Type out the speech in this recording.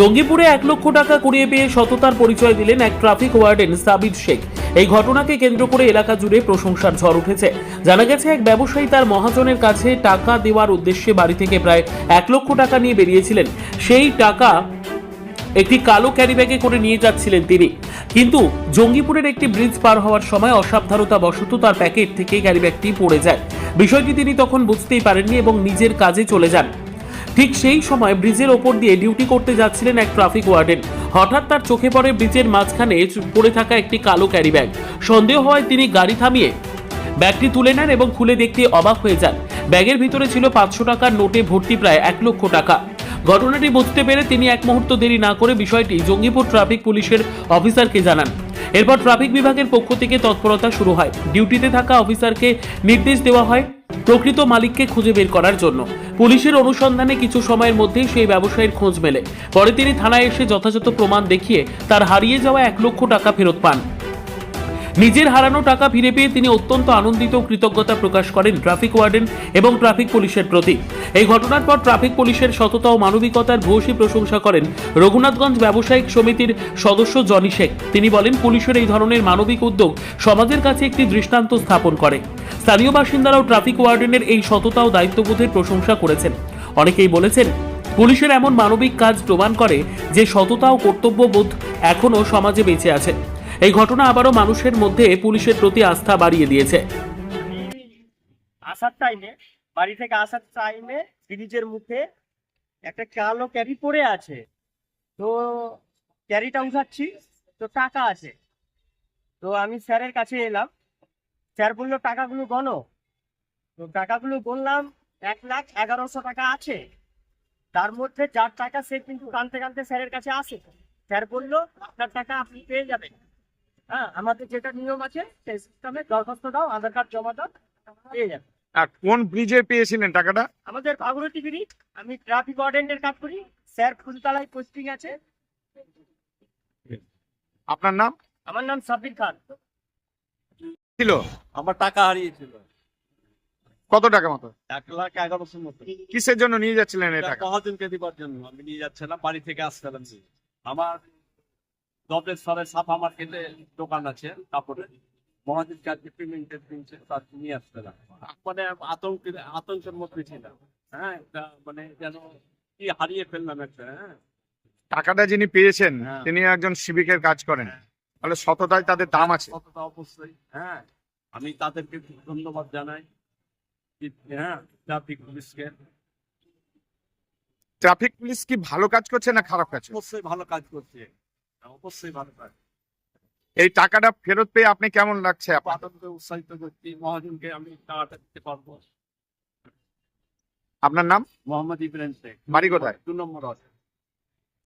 জঙ্গিপুরে 1 লক্ষ টাকা কুড়িয়ে পেয়ে সততার পরিচয় দিলেন এক ট্রাফিক ওয়ার্ডেন সাবির শেখ। এই ঘটনাকে কেন্দ্র করে এলাকা জুড়ে প্রশংসার ঝড় উঠেছে। জানা গেছে, এক ব্যবসায়ী তার মহাজনের কাছে টাকা দেওয়ার উদ্দেশ্যে বাড়ি থেকে প্রায় 1 লক্ষ টাকা নিয়ে বেরিয়েছিলেন। সেই টাকা একটি কালো ক্যারিব্যাগে করে নিয়ে যাচ্ছিলেন তিনি, কিন্তু জঙ্গিপুরের একটি ব্রিজ পার হওয়ার সময় অসাবধানতা বশত তার প্যাকেট থেকে ক্যারিব্যাগটি পড়ে যায়। বিষয়টি তিনি তখন বুঝতেই পারেননি এবং নিজের কাজে চলে যান। ঠিক সেই সময় ব্রিজের ওপর দিয়ে ডিউটি করতে যাচ্ছিলেন এক ট্রাফিক ওয়ার্ডেন। হঠাৎ তার চোখে পড়ে ব্রিজের মাঝখানে পড়ে থাকা একটি কালো ক্যারিব্যাগ। সন্দেহ হয় তিনি গাড়ি থামিয়ে ব্যাগটি তুলে নেন এবং খুলে দেখতে অবাক হয়ে যান। ব্যাগের ভিতরে ছিল 500 টাকার নোটে ভর্তি প্রায় 1 লক্ষ টাকা। ঘটনাটি বুঝতে পেরে তিনি এক মুহূর্ত দেরি না করে বিষয়টি জঙ্গিপুর ট্রাফিক পুলিশের অফিসারকে জানান। এরপর ট্রাফিক বিভাগের পক্ষ থেকে তৎপরতা শুরু হয়। ডিউটিতে থাকা অফিসারকে নির্দেশ দেওয়া হয় প্রকৃত মালিককে খুঁজে বের করার জন্য। পুলিশের অনুসন্ধানে কিছু সময়ের মধ্যেই সেই ব্যবসায়ীর খোঁজ মেলে। পরে তিনি থানায় এসে যথাযথ প্রমাণ দেখিয়ে তার হারিয়ে যাওয়া 1 লক্ষ টাকা ফেরত পান। নিজের হারানো টাকা ফিরে পেয়ে তিনি অত্যন্ত আনন্দিত ও কৃতজ্ঞতা প্রকাশ করেন ট্রাফিক ওয়ার্ডেন এবং ট্রাফিক পুলিশের প্রতি। এই ঘটনার পর ট্রাফিক পুলিশের সততা ও মানবিকতার ভূয়সী প্রশংসা করেন রঘুনাথগঞ্জ ব্যবসায়িক সমিতির সদস্য জনি শেখ। তিনি বলেন, পুলিশের এই ধরনের মানবিক উদ্যোগ সমাজের কাছে একটি দৃষ্টান্ত স্থাপন করে। স্থানীয় বাসিন্দারাও ট্রাফিক ওয়ার্ডেনের এই সততা ও দায়িত্ববোধের প্রশংসা করেছেন। অনেকেই বলেছেন, পুলিশের এমন মানবিক কাজ প্রমাণ করে যে সততা ও কর্তব্যবোধ এখনও সমাজে বেঁচে আছে। এই ঘটনা আবারও মানুষের মধ্যে পুলিশের প্রতি আস্থা বাড়িয়ে দিয়েছে। আসার টাইমে বাড়ি থেকে আসার টাইমে ব্রিজের মুখে একটা কালো ক্যারি পড়ে আছে, তো ক্যারিটা উঠাচ্ছি তো টাকা আছে। তো আমি স্যারের কাছে এলাম, স্যার বললো টাকাগুলো গণো। তো টাকাগুলো বললাম 1,11,000 টাকা আছে। তার মধ্যে যার টাকা সে কিন্তু কানতে কানতে স্যারের কাছে আসে। স্যার বললো আপনার টাকা আপনি পেয়ে যাবেন। হ্যাঁ, আমাদের যেটা নিয়ম আছে সেই সিস্টেমে দরখাস্ত দাও, আধার কার্ড জমা দাও, পেয়ে যাবে। আর কোন ব্রিজে পেয়েছিলেন টাকাটা? আমাদের ভাগরতী ব্রিজ। আমি ট্রাফিক ওয়ার্ডেনের কাজ করি, স্যার ফুলতলায় পোস্টিং আছে। আপনার নাম? আমার নাম সাবির খান। ছিল আমার টাকা হারিয়েছিল কত টাকা মতো? 1,11,000 মতো। কিসের জন্য নিয়ে যাচ্ছিলেন এই টাকা? মহাজনকে দিবার জন্য আমি নিয়ে যাচ্ছিলাম, বাড়ি থেকে আসছিলাম। আমার দবলেশ্বরের সাফা মার্কেটে দোকান আছে কাপড়ের, মহাজনকে আজকে পেমেন্টের দিনছে, তার নিয়ে আসছিলাম। মানে আতঙ্কের মধ্যে ছিলাম। হ্যাঁ, একটা মানে যেন কি হারিয়ে ফেললাম একটা। হ্যাঁ, টাকাটা যিনি পেয়েছেন হ্যাঁ। তিনি একজন সিভিকের কাজ করেন, তাহলে সততায় তাদের দাম আছে। কতটা অবশ্যই। হ্যাঁ, আমি তাদেরকে ধন্যবাদ জানাই। হ্যাঁ, ট্রাফিক পুলিশকে। ট্রাফিক পুলিশ কি ভালো কাজ করছে না খারাপ কাজ করছে? অবশ্যই ভালো কাজ করছে, অবশ্যই ভালো কাজ। এই টাকাটা ফেরত পেয়ে আপনি কেমন লাগছে? আতঙ্কে উৎসাহিত করছি, মহাজনকে আমি টাকাটা দিতে পারবো। আপনার নাম? মোহাম্মদ ইব্রাহিম শেখ, বাড়ি কোথায়? 2 নম্বর ওয়ার্ড।